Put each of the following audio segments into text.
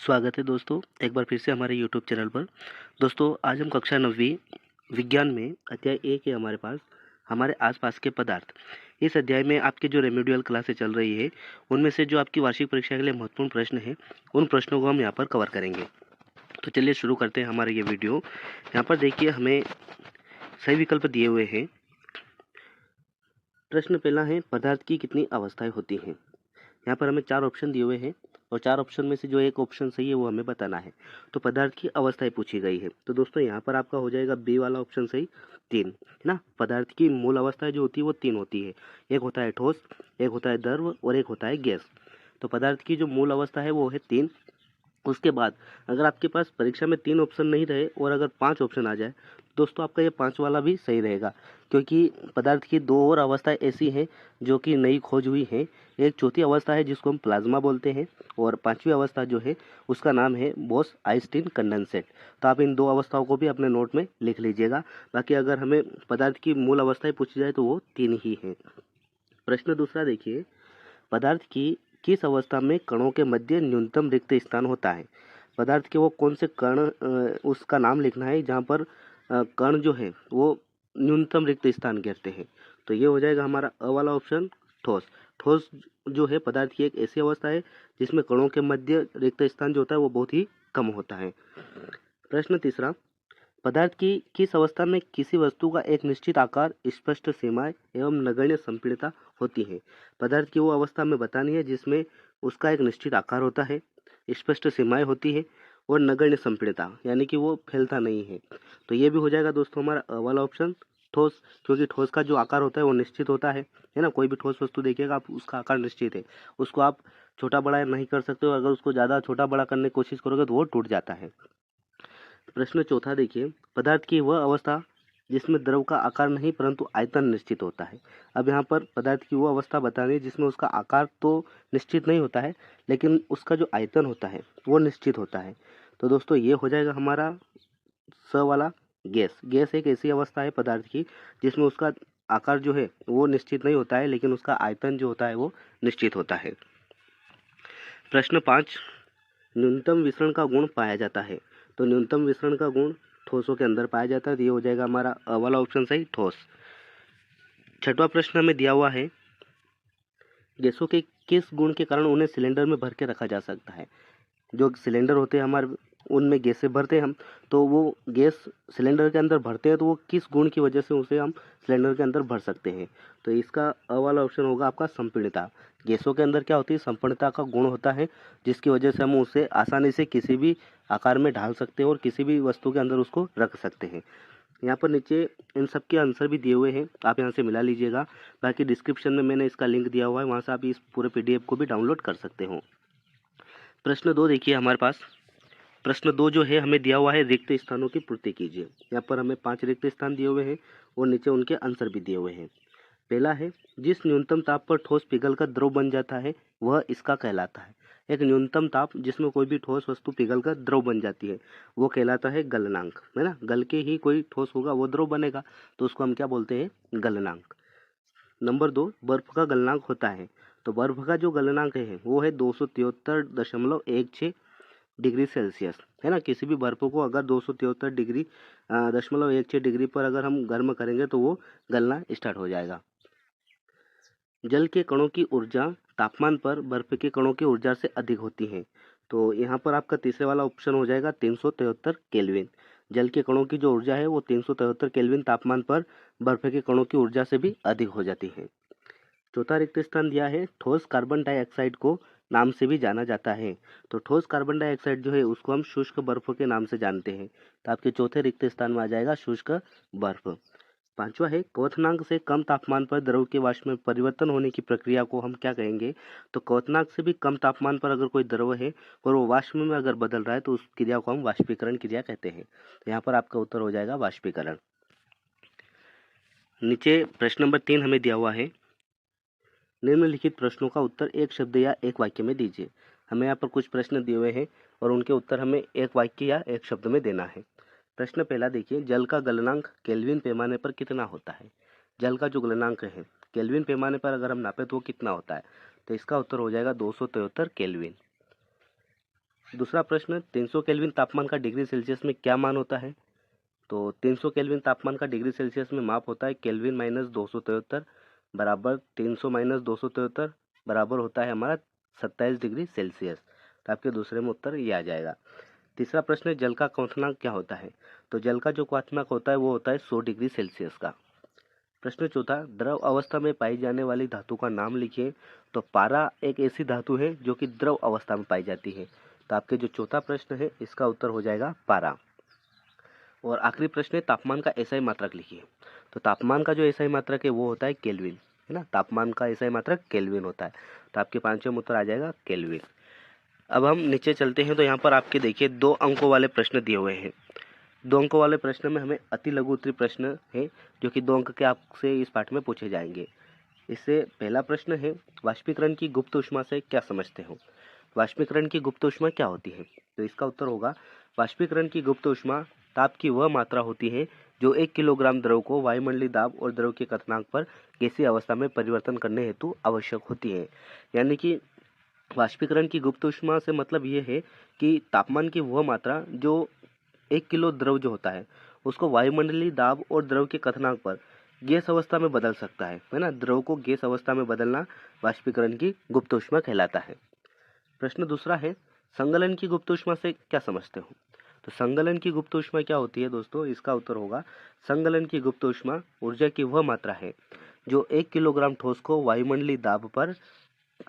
स्वागत है दोस्तों, एक बार फिर से हमारे यूट्यूब चैनल पर। दोस्तों, आज हम कक्षा 9वीं विज्ञान में अध्याय 1 है हमारे पास, हमारे आसपास के पदार्थ। इस अध्याय में आपके जो रेमेडियल क्लासें चल रही है, उनमें से जो आपकी वार्षिक परीक्षा के लिए महत्वपूर्ण प्रश्न हैं, उन प्रश्नों को हम यहाँ पर कवर करेंगे। तो चलिए शुरू करते हैं हमारा ये वीडियो। यहाँ पर देखिए हमें सही विकल्प दिए हुए हैं। प्रश्न पहला है, पदार्थ की कितनी अवस्थाएं होती हैं। यहाँ पर हमें 4 ऑप्शन दिए हुए हैं और 4 ऑप्शन में से जो एक ऑप्शन सही है वो हमें बताना है। तो पदार्थ की अवस्थाएं पूछी गई है, तो दोस्तों यहाँ पर आपका हो जाएगा बी वाला ऑप्शन सही, 3 है ना। पदार्थ की मूल अवस्थाएं जो होती है वो 3 होती है, एक होता है ठोस, एक होता है द्रव और एक होता है गैस। तो पदार्थ की जो मूल अवस्था है वो है 3। उसके बाद अगर आपके पास परीक्षा में 3 ऑप्शन नहीं रहे और अगर 5 ऑप्शन आ जाए, दोस्तों आपका ये 5 वाला भी सही रहेगा, क्योंकि पदार्थ की 2 और अवस्थाएं ऐसी हैं जो कि नई खोज हुई हैं। एक चौथी अवस्था है जिसको हम प्लाज्मा बोलते हैं, और 5वीं अवस्था जो है उसका नाम है बोस आइंस्टीन कंडेंसेट। तो आप इन 2 अवस्थाओं को भी अपने नोट में लिख लीजिएगा। बाकी अगर हमें पदार्थ की मूल अवस्थाएं पूछी जाए तो वो 3 ही हैं। प्रश्न दूसरा देखिए, पदार्थ की किस अवस्था में कणों के मध्य न्यूनतम रिक्त स्थान होता है। पदार्थ के वो कौन से कण, उसका नाम लिखना है जहाँ पर कण जो है वो न्यूनतम रिक्त स्थान घेरते हैं। तो ये हो जाएगा हमारा अ वाला ऑप्शन, ठोस। ठोस जो है पदार्थ की एक ऐसी अवस्था है जिसमें कणों के मध्य रिक्त स्थान जो होता है वो बहुत ही कम होता है। प्रश्न तीसरा, पदार्थ की किस अवस्था में किसी वस्तु का एक निश्चित आकार, स्पष्ट सीमाएं एवं नगण्य संपीड़ितता होती है। पदार्थ की वो अवस्था में बतानी है जिसमें उसका एक निश्चित आकार होता है, स्पष्ट सीमाएं होती है और नगण्य संपीड़ितता, यानी कि वो फैलता नहीं है। तो ये भी हो जाएगा दोस्तों हमारा अ वाला ऑप्शन, ठोस। क्योंकि ठोस का जो आकार होता है वो निश्चित होता है ना। कोई भी ठोस वस्तु देखिएगा आप, उसका आकार निश्चित है, उसको आप छोटा बड़ा नहीं कर सकते हो। अगर उसको ज़्यादा छोटा बड़ा करने की कोशिश करोगे तो वो टूट जाता है। प्रश्न चौथा देखिए, पदार्थ की वह अवस्था जिसमें द्रव का आकार नहीं परंतु आयतन निश्चित होता है। अब यहाँ पर पदार्थ की वो अवस्था बतानी है जिसमें उसका आकार तो निश्चित नहीं होता है, लेकिन उसका जो आयतन होता है वो निश्चित होता है। तो दोस्तों ये हो जाएगा हमारा स वाला, गैस। गैस एक ऐसी अवस्था है पदार्थ की जिसमें उसका आकार जो है वो निश्चित नहीं होता है, लेकिन उसका आयतन जो होता है वो निश्चित होता है। प्रश्न 5, न्यूनतम विसरण का गुण पाया जाता है। तो न्यूनतम विसरण का गुण ठोसों के अंदर पाया जाता है, तो ये हो जाएगा हमारा अ वाला ऑप्शन सही, ठोस। छठवां प्रश्न हमें दिया हुआ है, गैसों के किस गुण के कारण उन्हें सिलेंडर में भर के रखा जा सकता है। जो सिलेंडर होते हैं हमारे, उनमें गैसें भरते हैं हम, तो वो गैस सिलेंडर के अंदर भरते हैं तो वो किस गुण की वजह से उसे हम सिलेंडर के अंदर भर सकते हैं। तो इसका अ वाला ऑप्शन होगा आपका संपीड़ितता। गैसों के अंदर क्या होती है, संपीड़ितता का गुण होता है, जिसकी वजह से हम उसे आसानी से किसी भी आकार में ढाल सकते हैं और किसी भी वस्तु के अंदर उसको रख सकते हैं। यहाँ पर नीचे इन सब के आंसर भी दिए हुए हैं, आप यहाँ से मिला लीजिएगा। बाकी डिस्क्रिप्शन में मैंने इसका लिंक दिया हुआ है, वहाँ से आप इस पूरे PDF को भी डाउनलोड कर सकते हो। प्रश्न 2 देखिए हमारे पास। प्रश्न 2 जो है हमें दिया हुआ है, रिक्त स्थानों की पूर्ति कीजिए। यहाँ पर हमें 5 रिक्त स्थान दिए हुए हैं और नीचे उनके आंसर भी दिए हुए हैं। पहला है, जिस न्यूनतम ताप पर ठोस पिघलकर द्रव बन जाता है वह इसका कहलाता है। एक न्यूनतम ताप जिसमें कोई भी ठोस वस्तु पिघलकर द्रव बन जाती है वो कहलाता है गलनांक, है ना। गल के ही कोई ठोस होगा वो द्रव बनेगा, तो उसको हम क्या बोलते हैं, गलनांक। नंबर 2, बर्फ का गलनांक होता है। तो बर्फ का जो गलनांक है वो है 273.16 डिग्री सेल्सियस, है ना। किसी भी बर्फ को अगर 273.16 डिग्री पर अगर हम गर्म करेंगे तो वो गलना स्टार्ट हो जाएगा। जल के कणों की ऊर्जा तापमान पर बर्फ के कणों की ऊर्जा से अधिक होती है। तो यहाँ पर आपका तीसरे वाला ऑप्शन हो जाएगा 373 केल्विन। जल के कणों की जो ऊर्जा है वो 373 केल्विन तापमान पर बर्फ के कणों की ऊर्जा से भी अधिक हो जाती है। चौथा रिक्त स्थान दिया है, ठोस कार्बन डाइऑक्साइड को नाम से भी जाना जाता है। तो ठोस कार्बन डाइऑक्साइड जो है उसको हम शुष्क बर्फ के नाम से जानते हैं। तो आपके चौथे रिक्त स्थान में आ जाएगा शुष्क बर्फ। पांचवा है, क्वथनांक से कम तापमान पर द्रव के वाष्प में परिवर्तन होने की प्रक्रिया को हम क्या कहेंगे। तो क्वथनांक से भी कम तापमान पर अगर कोई द्रव है और वो वाष्प में अगर बदल रहा है तो उस क्रिया को हम वाष्पीकरण क्रिया कहते हैं। तो यहाँ पर आपका उत्तर हो जाएगा वाष्पीकरण। नीचे प्रश्न नंबर 3 हमें दिया हुआ है, निम्नलिखित प्रश्नों का उत्तर एक शब्द या एक वाक्य में दीजिए। हमें यहाँ पर कुछ प्रश्न दिए हुए हैं और उनके उत्तर हमें एक वाक्य या एक शब्द में देना है। प्रश्न पहला देखिए, जल का गलनांक केल्विन पैमाने पर कितना होता है। जल का जो गलनांक है केल्विन पैमाने पर अगर हम नापे तो वो कितना होता है। तो इसका उत्तर हो जाएगा 273 केल्विन। दूसरा प्रश्न, 300 केल्विन तापमान का डिग्री सेल्सियस में क्या मान होता है? तो 300 केल्विन तापमान का डिग्री सेल्सियस में माप होता है केल्विन माइनस 273 बराबर 300 माइनस 273 बराबर होता है हमारा 27 डिग्री सेल्सियस। तो आपके दूसरे में उत्तर ये आ जाएगा। तीसरा प्रश्न है, जल का क्वथनांक क्या होता है? तो जल का जो क्वथनांक होता है वो होता है 100 डिग्री सेल्सियस का। प्रश्न चौथा, द्रव अवस्था में पाई जाने वाली धातु का नाम लिखिए। तो पारा एक ऐसी धातु है जो कि द्रव अवस्था में पाई जाती है। तो आपके जो चौथा प्रश्न है इसका उत्तर हो जाएगा पारा। और आखिरी प्रश्न है, तापमान का एसआई मात्रक लिखिए। तो तापमान का जो एसआई मात्रक है वो होता है केल्विन, है ना। तापमान का एसआई मात्रक केल्विन होता है। तो आपके पांचवें उत्तर आ जाएगा केल्विन। अब हम नीचे चलते हैं तो यहाँ पर आपके देखिए 2 अंकों वाले प्रश्न दिए हुए हैं। 2 अंकों वाले प्रश्न में हमें अति लघु उत्तरीय प्रश्न है जो कि 2 अंक के आपसे इस पाठ में पूछे जाएंगे। इससे पहला प्रश्न है, वाष्पीकरण की गुप्त ऊष्मा से क्या समझते हो? वाष्पीकरण की गुप्त ऊष्मा क्या होती है? तो इसका उत्तर होगा, वाष्पीकरण की गुप्त ऊष्मा ताप की वह मात्रा होती है जो 1 किलोग्राम द्रव को वायुमंडलीय दाब और द्रव के क्वथनांक पर गैसीय अवस्था में परिवर्तन करने हेतु आवश्यक होती है। यानी कि वाष्पीकरण की गुप्त ऊष्मा से मतलब ये है कि तापमान की वह मात्रा जो 1 किलो द्रव जो होता है उसको वायुमंडलीय दाब और द्रव के क्वथनांक पर गैस अवस्था में बदल सकता है ना। द्रव को गैस अवस्था में बदलना वाष्पीकरण की गुप्त ऊष्मा कहलाता है। प्रश्न दूसरा है, संगलन की गुप्त ऊष्मा से क्या समझते हो? तो संगलन की गुप्त ऊष्मा क्या होती है दोस्तों? इसका उत्तर होगा, संगलन की गुप्त ऊष्मा ऊर्जा की वह मात्रा है जो 1 किलोग्राम ठोस को वायुमंडलीय दाब पर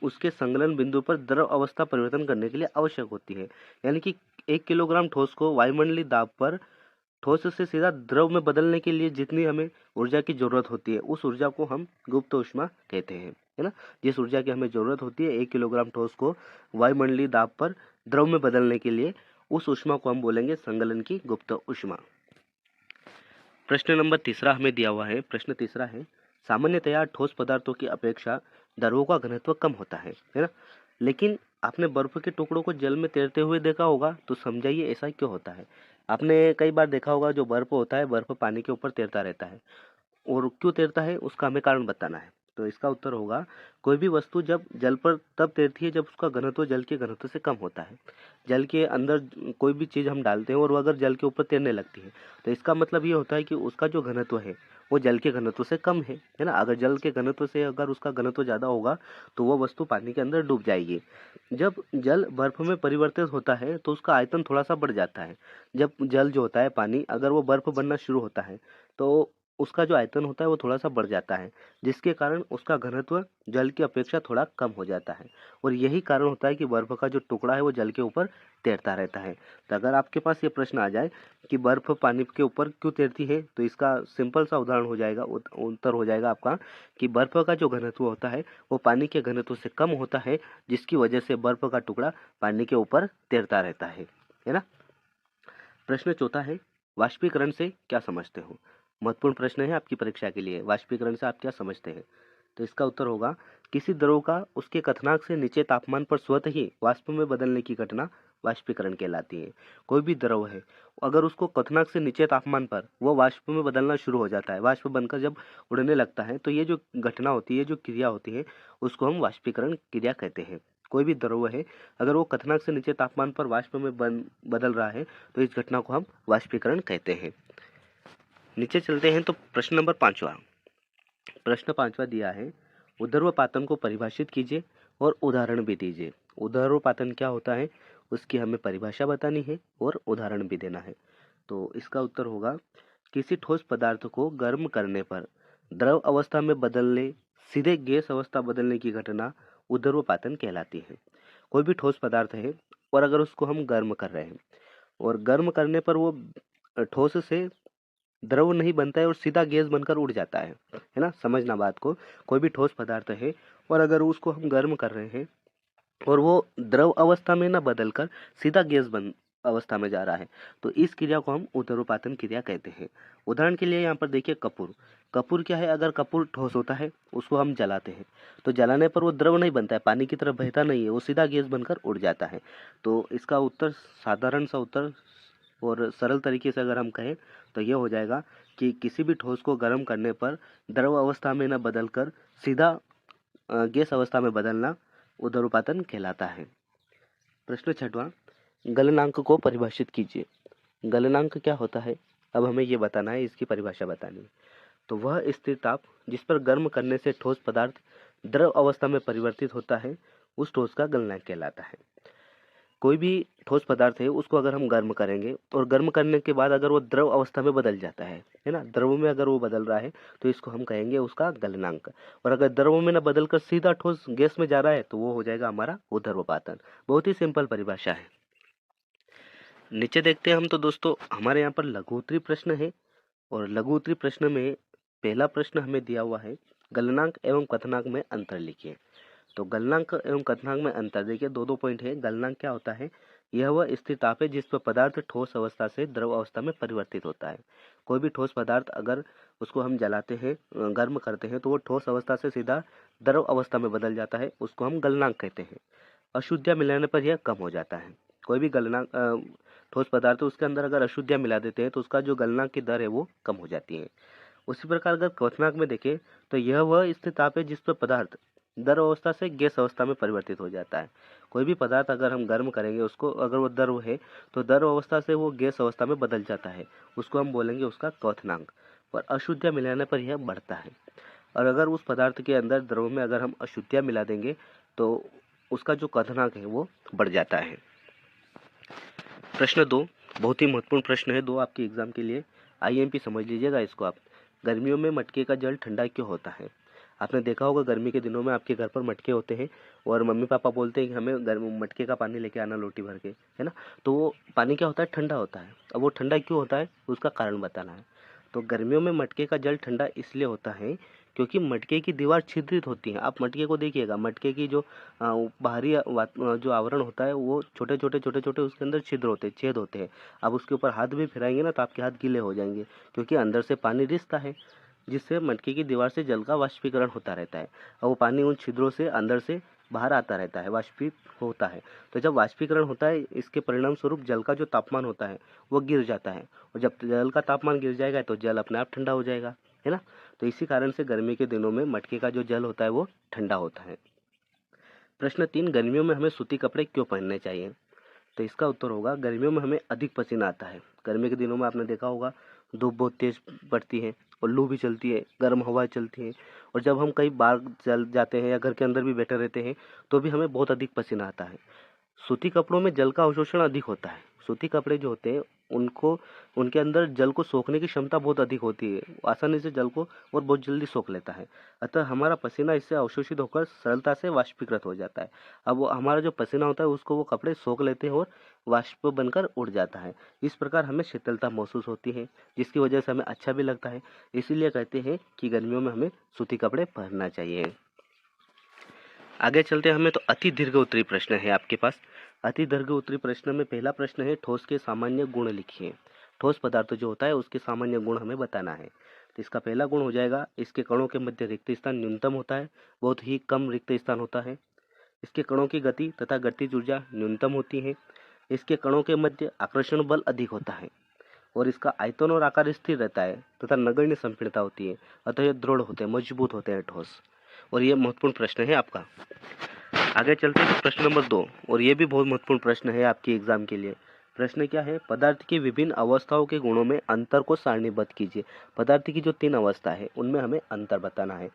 उसके संगलन बिंदु पर द्रव अवस्था परिवर्तन करने के लिए आवश्यक होती है। यानी कि 1 किलोग्राम ठोस को वायुमंडलीय दाब पर ठोस से सीधा द्रव में बदलने के लिए जितनी हमें ऊर्जा की जरूरत होती है उस ऊर्जा को हम गुप्त ऊष्मा कहते हैं, है ना। जिस ऊर्जा की हमें जरूरत होती है 1 किलोग्राम ठोस को वायुमंडलीय दाब पर द्रव में बदलने के लिए, उस ऊष्मा को हम बोलेंगे संगलन की गुप्त ऊष्मा। प्रश्न नंबर तीसरा हमें दिया हुआ है। प्रश्न तीसरा है, सामान्यतया ठोस पदार्थों की अपेक्षा द्रवों का घनत्व कम होता है ना। लेकिन आपने बर्फ के टुकड़ों को जल में तैरते हुए देखा होगा, तो समझाइए ऐसा क्यों होता है? आपने कई बार देखा होगा जो बर्फ होता है, बर्फ पानी के ऊपर तैरता रहता है, और क्यों तैरता है उसका हमें कारण बताना है। तो इसका उत्तर होगा, कोई भी वस्तु जब जल पर तब तैरती है जब उसका घनत्व जल के घनत्व से कम होता है। जल के अंदर कोई भी चीज़ हम डालते हैं और वो अगर जल के ऊपर तैरने लगती है तो इसका मतलब ये होता है कि उसका जो घनत्व है वो जल के घनत्व से कम है ना। अगर जल के घनत्व से अगर उसका घनत्व ज़्यादा होगा तो वो वस्तु पानी के अंदर डूब जाएगी। जब जल बर्फ में परिवर्तित होता है तो उसका आयतन थोड़ा सा बढ़ जाता है। जब जल जो होता है पानी, अगर वो बर्फ बनना शुरू होता है तो उसका जो आयतन होता है वो थोड़ा सा बढ़ जाता है, जिसके कारण उसका घनत्व जल की अपेक्षा थोड़ा कम हो जाता है। और यही कारण होता है कि बर्फ का जो टुकड़ा है वो जल के ऊपर तैरता रहता है। तो अगर आपके पास ये प्रश्न आ जाए कि बर्फ पानी के ऊपर क्यों तैरती है, तो इसका सिंपल सा उदाहरण हो जाएगा, उत्तर हो जाएगा आपका कि बर्फ का जो घनत्व होता है वो पानी के घनत्व से कम होता है, जिसकी वजह से बर्फ का टुकड़ा पानी के ऊपर तैरता रहता है ना। प्रश्न चौथा है, वाष्पीकरण से क्या समझते हो? महत्वपूर्ण प्रश्न है आपकी परीक्षा के लिए। वाष्पीकरण से आप क्या समझते हैं? तो इसका उत्तर होगा, किसी द्रव का उसके क्वथनांक से नीचे तापमान पर स्वतः ही वाष्प में बदलने की घटना वाष्पीकरण कहलाती है। कोई भी द्रव है, अगर उसको क्वथनांक से नीचे तापमान पर वो वाष्प में बदलना शुरू हो जाता है, वाष्प बनकर जब उड़ने लगता है, तो ये जो घटना होती है, जो क्रिया होती है, उसको हम वाष्पीकरण क्रिया कहते हैं। कोई भी द्रव है, अगर वो क्वथनांक से नीचे तापमान पर वाष्प में बदल रहा है तो इस घटना को हम वाष्पीकरण कहते हैं। नीचे चलते हैं तो प्रश्न नंबर 5वां। प्रश्न 5वां दिया है, ऊर्ध्वपातन को परिभाषित कीजिए और उदाहरण भी दीजिए। ऊर्ध्वपातन क्या होता है उसकी हमें परिभाषा बतानी है और उदाहरण भी देना है। तो इसका उत्तर होगा, किसी ठोस पदार्थ को गर्म करने पर द्रव अवस्था में बदलने सीधे गैस अवस्था बदलने की घटना ऊर्ध्वपातन कहलाती है। कोई भी ठोस पदार्थ है और अगर उसको हम गर्म कर रहे हैं और गर्म करने पर वो ठोस से द्रव नहीं बनता है और सीधा गैस बनकर उड़ जाता है ना। समझना बात को, कोई भी ठोस पदार्थ है और अगर उसको हम गर्म कर रहे हैं और वो द्रव अवस्था में ना बदलकर सीधा गैस बन अवस्था में जा रहा है, तो इस क्रिया को हम ऊर्ध्वपातन क्रिया कहते हैं। उदाहरण के लिए यहाँ पर देखिए कपूर। कपूर क्या है, अगर कपूर ठोस होता है उसको हम जलाते हैं तो जलाने पर वो द्रव नहीं बनता है, पानी की तरफ बहता नहीं है, वो सीधा गैस बनकर उड़ जाता है। तो इसका उत्तर, साधारण सा उत्तर और सरल तरीके से अगर हम कहें तो ये हो जाएगा कि किसी भी ठोस को गर्म करने पर द्रव अवस्था में न बदलकर सीधा गैस अवस्था में बदलना ऊर्ध्वपातन कहलाता है। प्रश्न 6वां, गलनांक को परिभाषित कीजिए। गलनांक क्या होता है, अब हमें ये बताना है, इसकी परिभाषा बतानी है। तो वह स्थिर ताप जिस पर गर्म करने से ठोस पदार्थ द्रव अवस्था में परिवर्तित होता है, उस ठोस का गलनांक कहलाता है। कोई भी ठोस पदार्थ है उसको अगर हम गर्म करेंगे और गर्म करने के बाद अगर वो द्रव अवस्था में बदल जाता है ना, द्रव में अगर वो बदल रहा है तो इसको हम कहेंगे उसका गलनांक। और अगर द्रव में ना बदल कर सीधा ठोस गैस में जा रहा है तो वो हो जाएगा हमारा ऊर्ध्वपातन। बहुत ही सिंपल परिभाषा है। नीचे देखते हैं हम तो दोस्तों हमारे यहाँ पर लघु उत्तरीय प्रश्न है, और लघु उत्तरीय प्रश्न में पहला प्रश्न हमें दिया हुआ है, गलनांक एवं कथनांक में अंतर लिखिए। तो गलनांक एवं कथनांक में अंतर देखिए, दो पॉइंट है। गलनांक क्या होता है, यह वह स्थिर ताप है जिस पर पदार्थ ठोस अवस्था से द्रव अवस्था में परिवर्तित होता है। कोई भी ठोस पदार्थ अगर उसको हम जलाते हैं, गर्म करते हैं, तो वो ठोस अवस्था से सीधा द्रव अवस्था में बदल जाता है, उसको हम गलनांक कहते हैं। अशुद्धियाँ मिलाने पर यह कम हो जाता है। कोई भी गलनांक ठोस पदार्थ है उसके अंदर अगर अशुद्धियाँ मिला देते हैं तो उसका जो गलनांक की दर है वो कम हो जाती है। उसी प्रकार अगर क्वथनांक में देखें तो यह वह स्थिर ताप है जिस पर पदार्थ द्रव अवस्था से गैस अवस्था में परिवर्तित हो जाता है। कोई भी पदार्थ अगर हम गर्म करेंगे उसको, अगर वो द्रव है तो द्रव अवस्था से वो गैस अवस्था में बदल जाता है, उसको हम बोलेंगे उसका क्वथनांक। और अशुद्धियाँ मिलाने पर यह बढ़ता है। और अगर उस पदार्थ के अंदर द्रव में अगर हम अशुद्धियाँ मिला देंगे तो उसका जो क्वथनांक है वो बढ़ जाता है। प्रश्न 2 बहुत ही महत्वपूर्ण प्रश्न है, 2 आपके एग्जाम के लिए। आईएमपी समझ लीजिएगा इसको आप। गर्मियों में मटके का जल ठंडा क्यों होता है? आपने देखा होगा गर्मी के दिनों में आपके घर पर मटके होते हैं और मम्मी पापा बोलते हैं कि हमें गर्म मटके का पानी लेके आना लोटी भर के, है ना। तो वो पानी क्या होता है, ठंडा होता है। अब वो ठंडा क्यों होता है उसका कारण बताना है। तो गर्मियों में मटके का जल ठंडा इसलिए होता है क्योंकि मटके की दीवार छिद्रित होती है। आप मटके को देखिएगा, मटके की जो बाहरी जो आवरण होता है वो छोटे छोटे उसके अंदर छिद्र होते हैं, छेद होते हैं। आप उसके ऊपर हाथ भी फिराएंगे ना तो आपके हाथ गीले हो जाएंगे, क्योंकि अंदर से पानी रिसता है, जिससे मटके की दीवार से जल का वाष्पीकरण होता रहता है। और वो पानी उन छिद्रों से अंदर से बाहर आता रहता है, वाष्पित होता है। तो जब वाष्पीकरण होता है इसके परिणाम स्वरूप जल का जो तापमान होता है वो गिर जाता है, और जब जल का तापमान गिर जाएगा तो जल अपने आप ठंडा हो जाएगा, है ना। तो इसी कारण से गर्मी के दिनों में मटके का जो जल होता है वो ठंडा होता है। प्रश्न 3, गर्मियों में हमें सूती कपड़े क्यों पहनने चाहिए? तो इसका उत्तर होगा, गर्मियों में हमें अधिक पसीना आता है। गर्मी के दिनों में आपने देखा होगा धूप बहुत तेज पड़ती है और लू भी चलती है, गर्म हवा चलती है, और जब हम कहीं बाहर चल जाते हैं या घर के अंदर भी बैठे रहते हैं तो भी हमें बहुत अधिक पसीना आता है। सूती कपड़ों में जल का अवशोषण अधिक होता है। सूती कपड़े जो होते हैं उनको, उनके अंदर जल को सोखने की क्षमता बहुत अधिक होती है, आसानी से जल को और बहुत जल्दी सोख लेता है। अतः हमारा पसीना इससे अवशोषित होकर सरलता से वाष्पीकृत हो जाता है। अब वो हमारा जो पसीना होता है उसको वो कपड़े सोख लेते हैं और वाष्प बनकर उड़ जाता है। इस प्रकार हमें शीतलता महसूस होती है, जिसकी वजह से हमें अच्छा भी लगता है। इसीलिए कहते हैं कि गर्मियों में हमें सूती कपड़े पहनना चाहिए। आगे चलते हैं, हमें तो अति दीर्घ उत्तरीय प्रश्न है आपके पास। अति दीर्घ उत्तरीय प्रश्न में पहला प्रश्न है, ठोस के सामान्य गुण लिखिए। ठोस पदार्थ जो होता है उसके सामान्य गुण हमें बताना है। तो इसका पहला गुण हो जाएगा, इसके कणों के मध्य रिक्त स्थान न्यूनतम होता है, बहुत ही कम रिक्त स्थान होता है। इसके कणों की गति तथा गतिज ऊर्जा न्यूनतम होती है। इसके कणों के मध्य आकर्षण बल अधिक होता है, और इसका आयतन और आकार स्थिर रहता है तथा नगण्य संपीड़ता होती है। अतः ये दृढ़ होते हैं, मजबूत होते हैं ठोस। और ये महत्वपूर्ण प्रश्न है आपका। आगे चलते हैं प्रश्न नंबर 2, और ये भी बहुत महत्वपूर्ण प्रश्न है आपके एग्जाम के लिए। प्रश्न क्या है, पदार्थ की विभिन्न अवस्थाओं के गुणों में अंतर को सारणीबद्ध कीजिए। पदार्थ की जो 3 अवस्था है उनमें हमें अंतर बताना है।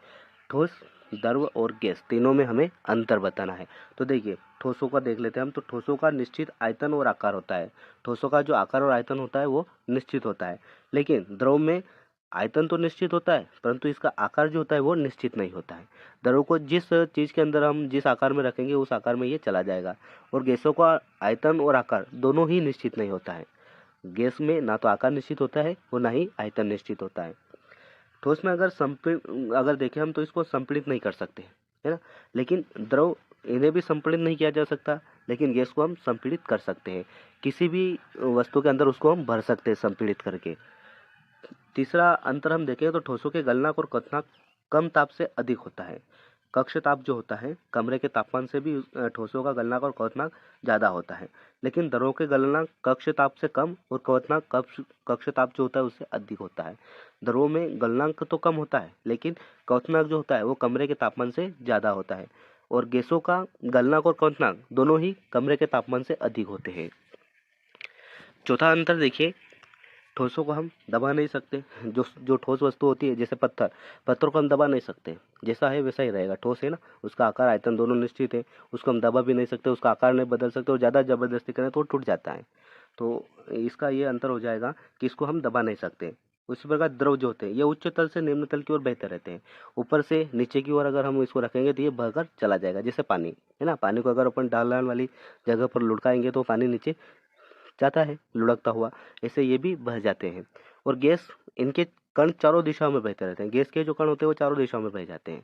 ठोस, द्रव और गैस, तीनों में हमें अंतर बताना है। तो देखिए ठोसों का देख लेते हैं हम। तो ठोसों का निश्चित आयतन और आकार होता है। ठोसों का जो आकार और आयतन होता है वो निश्चित होता है, लेकिन द्रव में आयतन तो निश्चित होता है परंतु इसका आकार जो होता है वो निश्चित नहीं होता है। द्रव को जिस चीज़ के अंदर हम जिस आकार में रखेंगे उस आकार में ये चला जाएगा, और गैसों का आयतन और आकार दोनों ही निश्चित नहीं होता है। गैस में ना तो आकार निश्चित होता है और ना ही आयतन निश्चित होता है। ठोस में अगर देखें हम तो इसको संपीड़ित नहीं कर सकते, है ना। लेकिन द्रव, इन्हें भी संपीड़ित नहीं किया जा सकता, लेकिन गैस को हम संपीड़ित कर सकते हैं। किसी भी वस्तु के अंदर उसको हम भर सकते हैं संपीड़ित करके। तीसरा अंतर हम देखें तो ठोसों के गलनांक और क्वथनांक कम ताप से अधिक होता है। कक्ष ताप जो होता है, कमरे के तापमान से भी ठोसों का गलनांक और क्वथनांक ज़्यादा होता है, लेकिन द्रवों के गलनांक कक्ष ताप से कम और क्वथनांक कक्ष ताप जो होता है उससे अधिक होता है। द्रवों में गलनांक तो कम होता है, लेकिन क्वथनांक जो होता है वो कमरे के तापमान से ज़्यादा होता है। और गैसों का गलनांक और क्वथनांक दोनों ही कमरे के तापमान से अधिक होते हैं। चौथा अंतर देखिए, ठोसों को हम दबा नहीं सकते। जो जो ठोस वस्तु होती है जैसे पत्थर को हम दबा नहीं सकते, जैसा है वैसा ही रहेगा। ठोस है ना, उसका आकार आयतन दोनों निश्चित है, उसको हम दबा भी नहीं सकते, उसका आकार नहीं बदल सकते, और ज़्यादा ज़बरदस्ती करें तो वो टूट जाता है। तो इसका ये अंतर हो जाएगा कि इसको हम दबा नहीं सकते। उसी प्रकार द्रव जो होते हैं ये उच्च तल से निम्न तल की ओर बहते रहते हैं। ऊपर से नीचे की ओर अगर हम इसको रखेंगे तो ये बहकर चला जाएगा, जैसे पानी है ना। पानी को अगर अपन ढाल वाली जगह पर लुढ़काएंगे तो पानी नीचे जाता है लुढ़कता हुआ, ऐसे ये भी बह जाते हैं। और गैस, इनके कण चारों दिशाओं में बहते रहते हैं। गैस के जो कण होते हैं वो चारों दिशाओं में बह जाते हैं।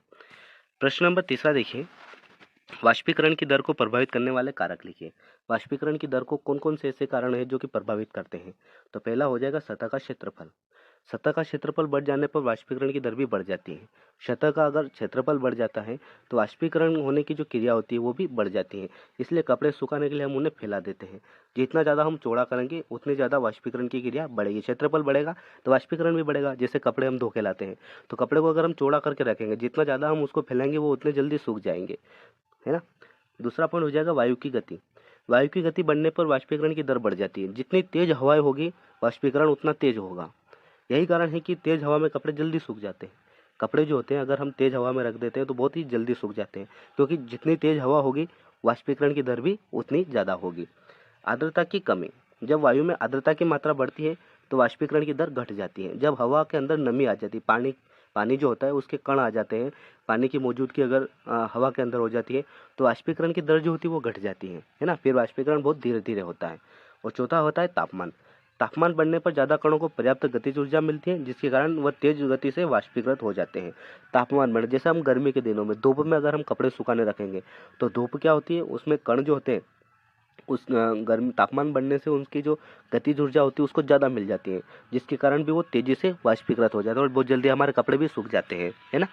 प्रश्न नंबर तीसरा देखिए, वाष्पीकरण की दर को प्रभावित करने वाले कारक लिखिए। वाष्पीकरण की दर को कौन कौन से ऐसे कारण हैं जो कि प्रभावित करते हैं? तो पहला हो जाएगा सतह का क्षेत्रफल। सतह का क्षेत्रफल बढ़ जाने पर वाष्पीकरण की दर भी बढ़ जाती है। सतह का अगर क्षेत्रफल बढ़ जाता है तो वाष्पीकरण होने की जो क्रिया होती है वो भी बढ़ जाती है। इसलिए कपड़े सुखाने के लिए हम उन्हें फैला देते हैं। जितना ज़्यादा हम चौड़ा करेंगे उतनी ज़्यादा वाष्पीकरण की क्रिया बढ़ेगी। क्षेत्रफल बढ़ेगा तो वाष्पीकरण भी बढ़ेगा। जैसे कपड़े हम धो के लाते हैं तो कपड़े को अगर हम चौड़ा करके रखेंगे, जितना ज़्यादा हम उसको फैलाएंगे वो उतने जल्दी सूख जाएंगे, है ना। दूसरा पॉइंट हो जाएगा वायु की गति। वायु की गति बढ़ने पर वाष्पीकरण की दर बढ़ जाती है। जितनी तेज हवाएं होगी वाष्पीकरण उतना तेज होगा। यही कारण है कि तेज हवा में कपड़े जल्दी सूख जाते हैं। कपड़े जो होते हैं अगर हम तेज हवा में रख देते हैं तो बहुत ही जल्दी सूख जाते हैं, क्योंकि जितनी तेज हवा होगी वाष्पीकरण की दर भी उतनी ज़्यादा होगी। आर्द्रता की कमी, जब वायु में आर्द्रता की मात्रा बढ़ती है तो वाष्पीकरण की दर घट जाती है। जब हवा के अंदर नमी आ जाती है, पानी जो होता है उसके कण आ जाते हैं, पानी की मौजूदगी अगर हवा के अंदर हो जाती है तो वाष्पीकरण की दर जो होती है वो घट जाती है ना। फिर वाष्पीकरण बहुत धीरे धीरे होता है। और चौथा होता है तापमान। तापमान बढ़ने पर ज़्यादा कणों को पर्याप्त गतिज ऊर्जा मिलती है, जिसके कारण वह तेज गति से वाष्पीकृत हो जाते हैं। तापमान बढ़ने, जैसे हम गर्मी के दिनों में धूप में अगर हम कपड़े सुखाने रखेंगे तो धूप क्या होती है, उसमें कण जो होते हैं उस गर्मी तापमान बढ़ने से उनकी जो गतिज ऊर्जा होती है उसको ज़्यादा मिल जाती है, जिसके कारण भी वो तेजी से वाष्पीकृत हो जाते हैं और बहुत जल्दी हमारे कपड़े भी सूख जाते हैं, है ना।